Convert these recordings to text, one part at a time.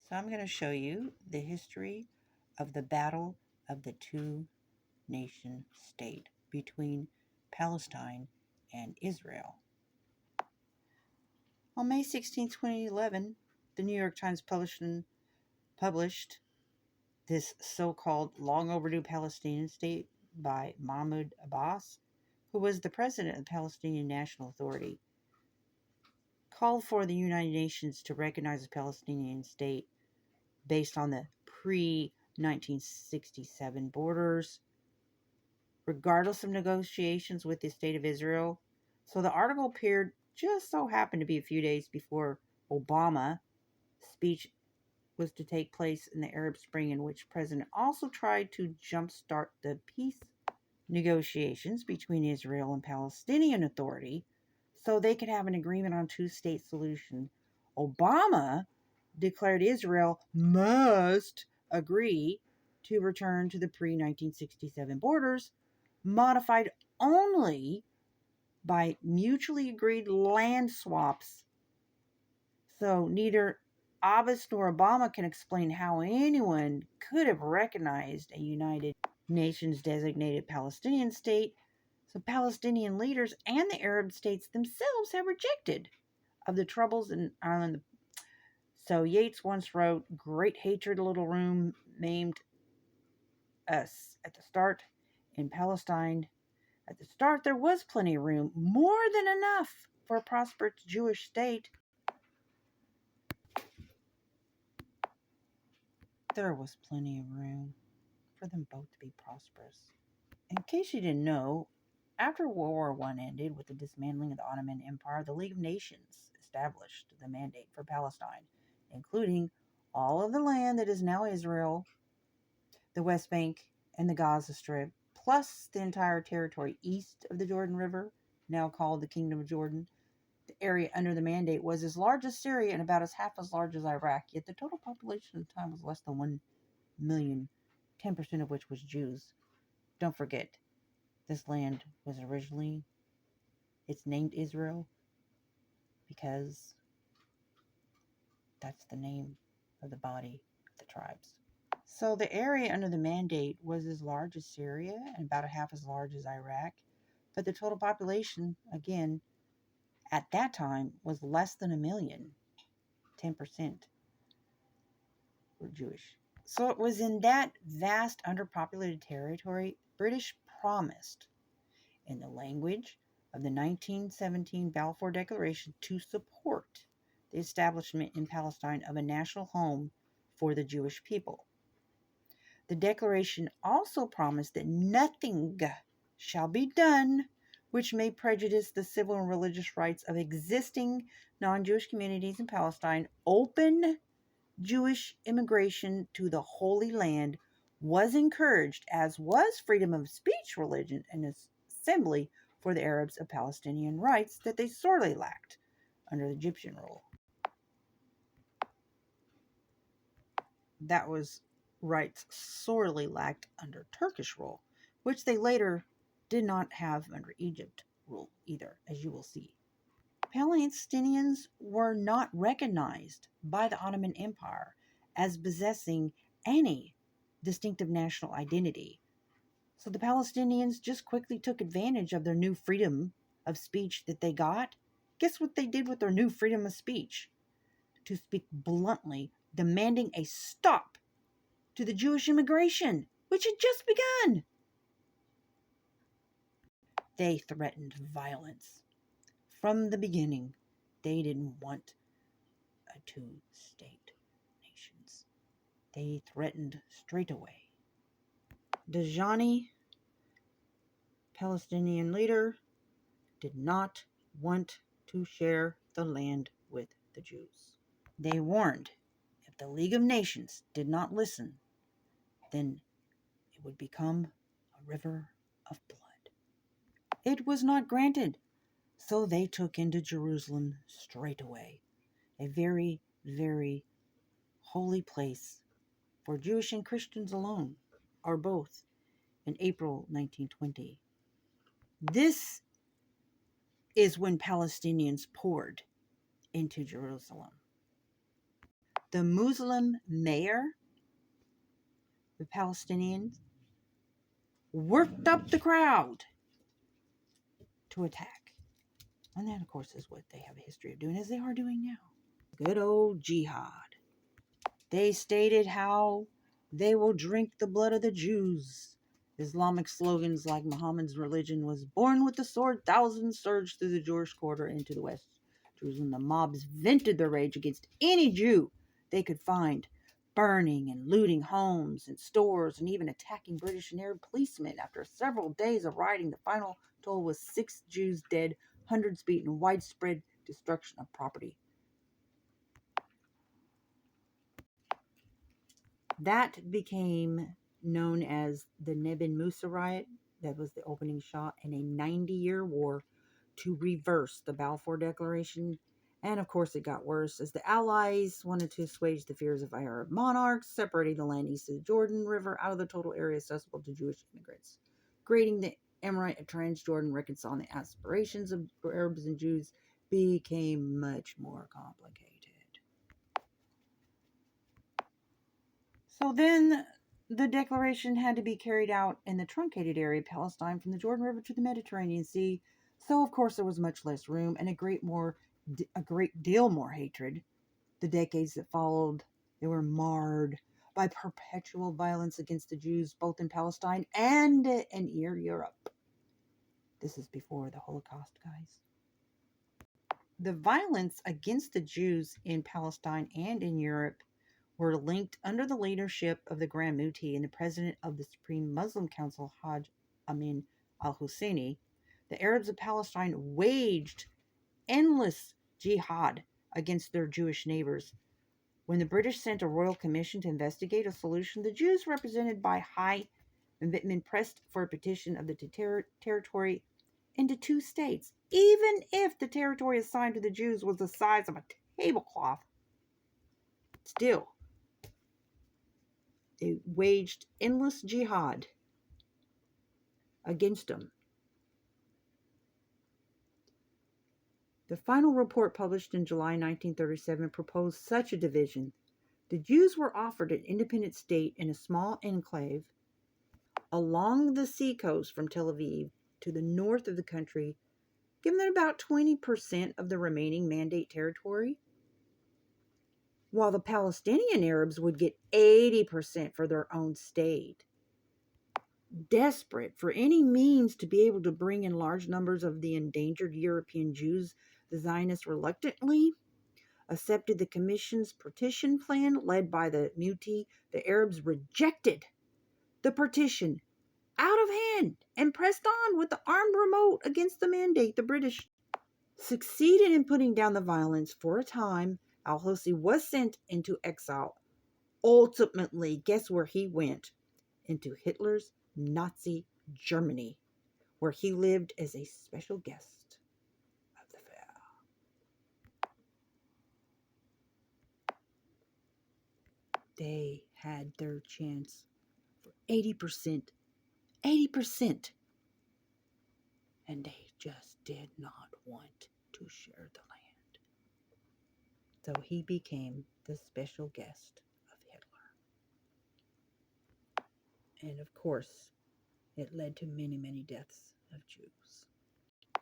So I'm going to show you the history of the Battle of the Two-Nation State between Palestine and Israel. On May 16, 2011, the New York Times published this so-called long overdue Palestinian state by Mahmoud Abbas, who was the president of the Palestinian National Authority, called for the United Nations to recognize a Palestinian state based on the pre-1967 borders, regardless of negotiations with the State of Israel. So the article appeared just so happened to be a few days before Obama's speech was to take place in the Arab Spring, in which President also tried to jumpstart the peace negotiations between Israel and Palestinian Authority so they could have an agreement on two-state solution. Obama declared Israel must agree to return to the pre-1967 borders, modified only by mutually agreed land swaps. So neither Abbas nor Obama can explain how anyone could have recognized a United Nations designated Palestinian state. So Palestinian leaders and the Arab states themselves have rejected of the troubles in Ireland. So Yeats once wrote, "Great hatred, little room, maimed us at the start in Palestine. At the start, there was plenty of room, more than enough for a prosperous Jewish state. There was plenty of room for them both to be prosperous." In case you didn't know, after World War I ended with the dismantling of the Ottoman Empire, the League of Nations established the mandate for Palestine, including all of the land that is now Israel, the West Bank, and the Gaza Strip, plus the entire territory east of the Jordan River, now called the Kingdom of Jordan. The area under the mandate was as large as Syria and about half as large as Iraq, yet the total population at the time was less than 1 million, 10% of which was Jews. Don't forget, this land was originally, it's named Israel because that's the name of the body of the tribes. So the area under the mandate was as large as Syria and about a half as large as Iraq, but the total population, again, at that time was less than 1 million. 10% were Jewish. So it was in that vast underpopulated territory British promised, in the language of the 1917 Balfour Declaration, to support the establishment in Palestine of a national home for the Jewish people. The declaration also promised that nothing shall be done which may prejudice the civil and religious rights of existing non-Jewish communities in Palestine. Open Jewish immigration to the Holy Land was encouraged, as was freedom of speech, religion, and assembly for the Arabs of Palestinian rights that they sorely lacked under the Egyptian rule. That was rights sorely lacked under Turkish rule, which they later did not have under Egypt rule either, as you will see. Palestinians were not recognized by the Ottoman Empire as possessing any distinctive national identity. So the Palestinians just quickly took advantage of their new freedom of speech that they got. Guess what they did with their new freedom of speech? To speak bluntly, demanding a stop to the Jewish immigration, which had just begun. They threatened violence. From the beginning, they didn't want a two-state nations. They threatened straight away. Dajani, Palestinian leader, did not want to share the land with the Jews. They warned if the League of Nations did not listen, then it would become a river of blood. It was not granted, so they took into Jerusalem straight away, a very, very holy place for Jewish and Christians alone, or both, in April 1920. This is when Palestinians poured into Jerusalem. The Muslim mayor, the Palestinians, worked up the crowd to attack. And that, of course, is what they have a history of doing, as they are doing now. Good old jihad. They stated how they will drink the blood of the Jews. Islamic slogans like Muhammad's religion was born with the sword, thousands surged through the Jewish quarter into the West Jerusalem. The mobs vented their rage against any Jew they could find, burning and looting homes and stores and even attacking British and Arab policemen. After several days of rioting, the final toll was 6 Jews dead, hundreds beaten, widespread destruction of property. That became known as the Nebin Musa riot. That was the opening shot in a 90-year war to reverse the Balfour Declaration. And of course, it got worse as the Allies wanted to assuage the fears of Arab monarchs, separating the land east of the Jordan River out of the total area accessible to Jewish immigrants, creating the Emirate of Transjordan, reconciling the aspirations of Arabs and Jews became much more complicated. So then the declaration had to be carried out in the truncated area of Palestine from the Jordan River to the Mediterranean Sea. So of course there was much less room and a great deal more hatred. The decades that followed, they were marred by perpetual violence against the Jews both in Palestine and in Europe. This is before the Holocaust, guys. The violence against the Jews in Palestine and in Europe were linked under the leadership of the Grand Mufti and the president of the Supreme Muslim Council, Hajj Amin al-Husseini. The Arabs of Palestine waged endless jihad against their Jewish neighbors. When the British sent a royal commission to investigate a solution, the Jews represented by High Vintman pressed for a partition of the territory into 2 states, even if the territory assigned to the Jews was the size of a tablecloth. Still, they waged endless jihad against them. The final report published in July 1937 proposed such a division. The Jews were offered an independent state in a small enclave along the seacoast from Tel Aviv to the north of the country, giving them about 20% of the remaining mandate territory, while the Palestinian Arabs would get 80% for their own state. Desperate for any means to be able to bring in large numbers of the endangered European Jews, the Zionists reluctantly accepted the Commission's partition plan led by the Mufti. The Arabs rejected the partition out of hand and pressed on with the armed revolt against the mandate. The British succeeded in putting down the violence for a time. Al-Husseini was sent into exile. Ultimately, guess where he went? Into Hitler's Nazi Germany, where he lived as a special guest of the fair. They had their chance for 80%, and they just did not want to share the land. So he became the special guest of Hitler. And of course, it led to many, many deaths of Jews.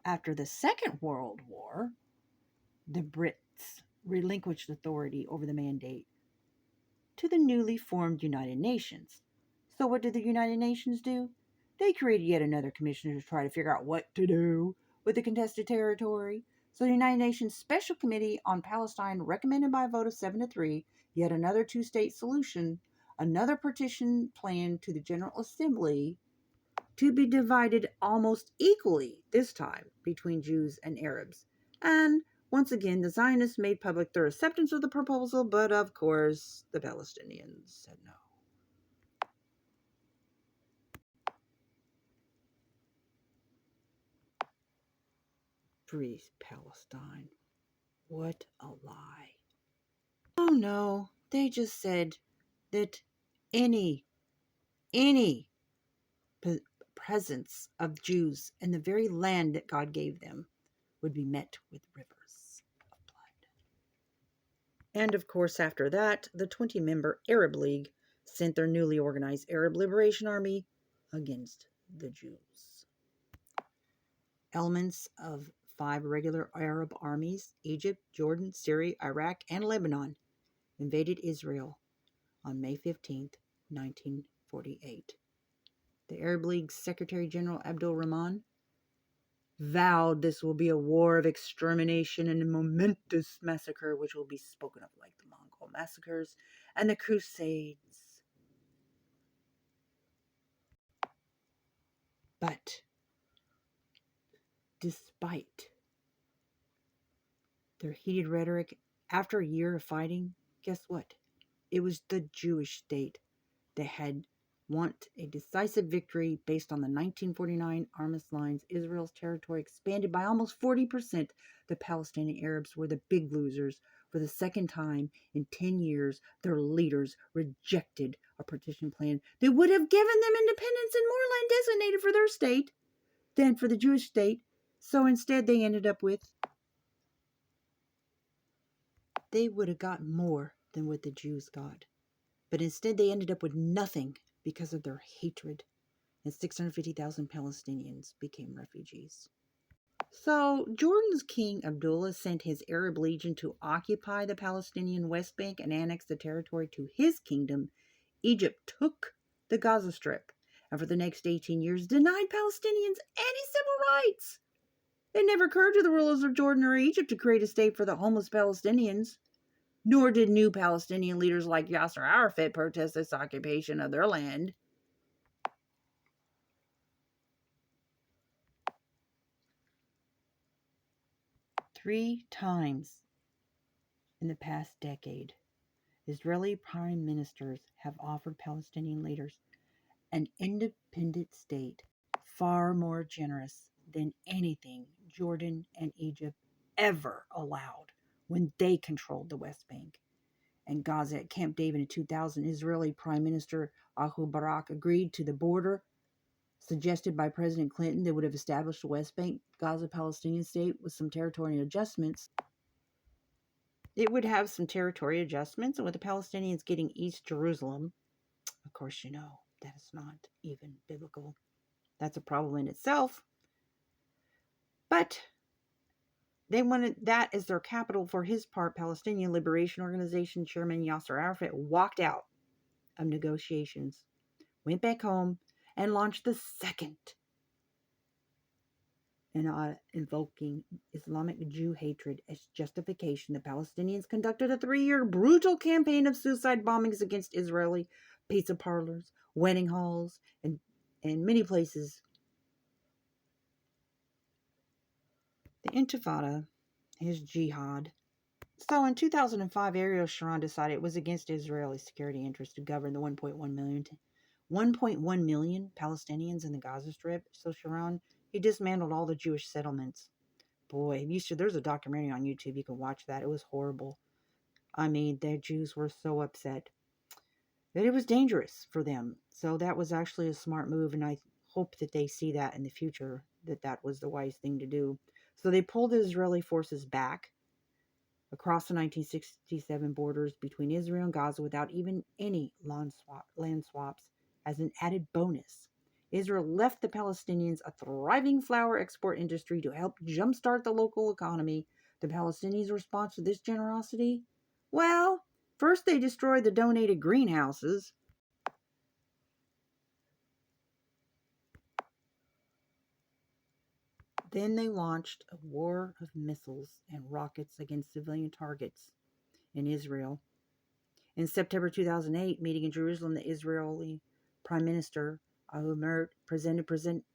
After the Second World War, the Brits relinquished authority over the mandate to the newly formed United Nations. So what did the United Nations do? They created yet another commission to try to figure out what to do with the contested territory. So the United Nations Special Committee on Palestine recommended by a vote of 7-3 yet another 2-state solution, another partition plan to the General Assembly to be divided almost equally this time between Jews and Arabs. And once again, the Zionists made public their acceptance of the proposal, but of course, the Palestinians said no. Free Palestine. What a lie. Oh no, they just said that any presence of Jews in the very land that God gave them would be met with rivers of blood. And of course, after that, the 20-member Arab League sent their newly organized Arab Liberation Army against the Jews. Elements of 5 regular Arab armies, Egypt, Jordan, Syria, Iraq, and Lebanon, invaded Israel on May 15, 1948. The Arab League's Secretary General Abdul Rahman vowed this will be a war of extermination and a momentous massacre which will be spoken of like the Mongol massacres and the Crusades. But despite their heated rhetoric, after a year of fighting, guess what? It was the Jewish state that had won a decisive victory based on the 1949 Armistice lines. Israel's territory expanded by almost 40%. The Palestinian Arabs were the big losers. For the second time in 10 years, their leaders rejected a partition plan that would have given them independence and more land designated for their state than for the Jewish state. So instead, they ended up with, they would have got more than what the Jews got. But instead, they ended up with nothing because of their hatred, and 650,000 Palestinians became refugees. So, Jordan's King Abdullah sent his Arab legion to occupy the Palestinian West Bank and annex the territory to his kingdom. Egypt took the Gaza Strip, and for the next 18 years denied Palestinians any civil rights. It never occurred to the rulers of Jordan or Egypt to create a state for the homeless Palestinians. Nor did new Palestinian leaders like Yasser Arafat protest this occupation of their land. Three times in the past decade, Israeli prime ministers have offered Palestinian leaders an independent state far more generous than anything Jordan and Egypt ever allowed when they controlled the West Bank. And Gaza at Camp David in 2000, Israeli Prime Minister Ehud Barak agreed to the border suggested by President Clinton that would have established the West Bank Gaza Palestinian state with some territorial adjustments. It would have some territory adjustments, and with the Palestinians getting East Jerusalem, of course, you know, that is not even biblical. That's a problem in itself. But they wanted that as their capital. For his part, Palestinian Liberation Organization Chairman Yasser Arafat walked out of negotiations, went back home, and launched the second and invoking Islamic Jew hatred as justification. The Palestinians conducted a 3-year brutal campaign of suicide bombings against Israeli pizza parlors, wedding halls, and many places. The Intifada is jihad. So in 2005, Ariel Sharon decided it was against Israeli security interests to govern the 1.1 million Palestinians in the Gaza Strip. So Sharon, he dismantled all the Jewish settlements. Boy, there's a documentary on YouTube. You can watch that. It was horrible. I mean, the Jews were so upset that it was dangerous for them. So that was actually a smart move, and I hope that they see that in the future, that was the wise thing to do. So they pulled the Israeli forces back across the 1967 borders between Israel and Gaza without even any land swaps as an added bonus. Israel left the Palestinians a thriving flower export industry to help jumpstart the local economy. The Palestinians' response to this generosity? Well, first they destroyed the donated greenhouses. Then they launched a war of missiles and rockets against civilian targets in Israel. In September 2008, meeting in Jerusalem, the Israeli Prime Minister Ahmed presented President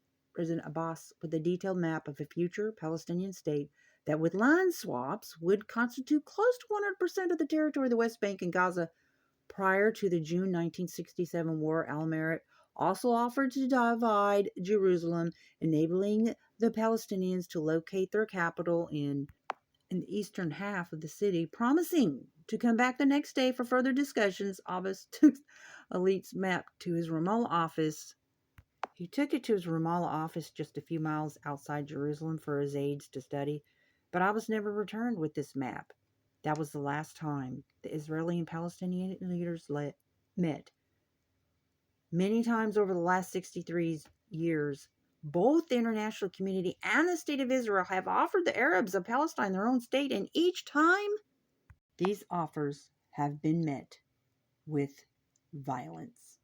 Abbas with a detailed map of a future Palestinian state that, with land swaps, would constitute close to 100% of the territory of the West Bank and Gaza. Prior to the June 1967 war, Al-Merit also offered to divide Jerusalem, enabling the Palestinians to locate their capital in the eastern half of the city, promising to come back the next day for further discussions. Abbas took Elite's map to his Ramallah office. He took it to his Ramallah office just a few miles outside Jerusalem for his aides to study, but Abbas never returned with this map That was the last time the Israeli and Palestinian leaders met. Many times over the last 63 years, both the international community and the state of Israel have offered the Arabs of Palestine their own state, and each time these offers have been met with violence.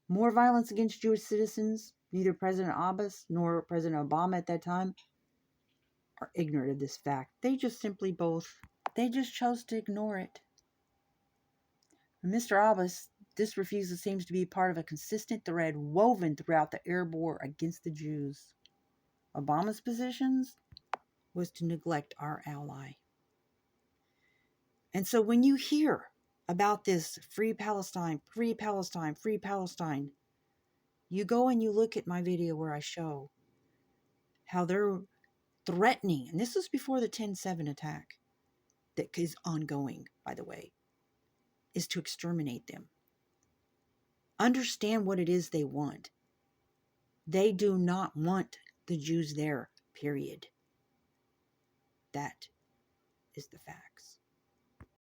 More violence against Jewish citizens. Neither President Abbas nor President Obama at that time are ignorant of this fact. They just chose to ignore it. Mr. Abbas, this refusal seems to be part of a consistent thread woven throughout the Arab war against the Jews. Obama's positions was to neglect our ally. And so when you hear about this free Palestine, free Palestine, free Palestine, you go and you look at my video where I show how they're threatening, and this was before the 10/7 attack that is ongoing, by the way, is to exterminate them. Understand what it is they want. They do not want the Jews there, period. That is the facts.